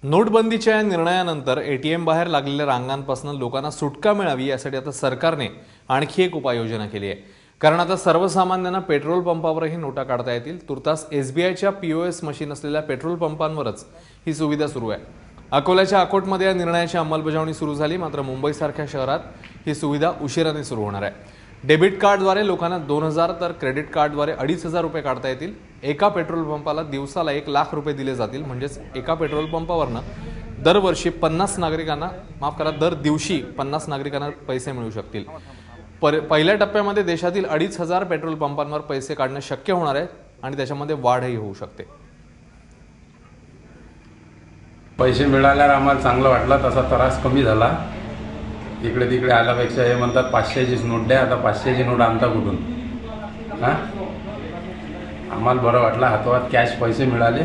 नोटबंदीच्या या निर्णयानंतर एटीएम बाहेर लागलेल्या रांगांपासून लोकांना सुटका मिळावी यासाठी आता सरकारने आणखी एक उपाययोजना केली आहे। कारण आता सर्वसामान्यांना पेट्रोल पंपावरही नोटा काढता येतील। तुर्तास एसबीआयच्या पीओएस मशीन असलेल्या पेट्रोल पंपांवरच ही सुविधा सुरू आहे। अकोल्याच्या अकोटमध्ये या निर्णयाची अंमलबजावणी सुरू झाली, मात्र मुंबईसारख्या शहरात ही सुविधा उशिराने सुरू होणार आहे। डेबिट कार्डद्वारे लोकांना 2000 तर क्रेडिट कार्डद्वारे 2500 रुपये काढता येतील। एका पेट्रोल पंपाला दिवसाला 1 लाख रुपये दिले जातील। म्हणजेच एका पेट्रोल पंपावरनं दरवर्षी 50 नागरिकांना दर दिवशी 50 नागरिकांना पैसे मिळू शकतील। पहिल्या टप्प्यामध्ये देशातील 2500 पेट्रोल पंपांवर पैसे काढणे शक्य होणार आहे आणि त्याच्यामध्ये वाढही होऊ शकते। पैसे मिळाल्यावर आम्हाला चांगलं वाटलं, तसा त्रास कमी झाला। इकडे तिकडे आल्यापेक्षा हे म्हणतात 500चीच नोट द्या, आता 500ची नोट आणता कुठून? आम्हाला बरं वाटलं, हातोहात कॅश पैसे मिळाले।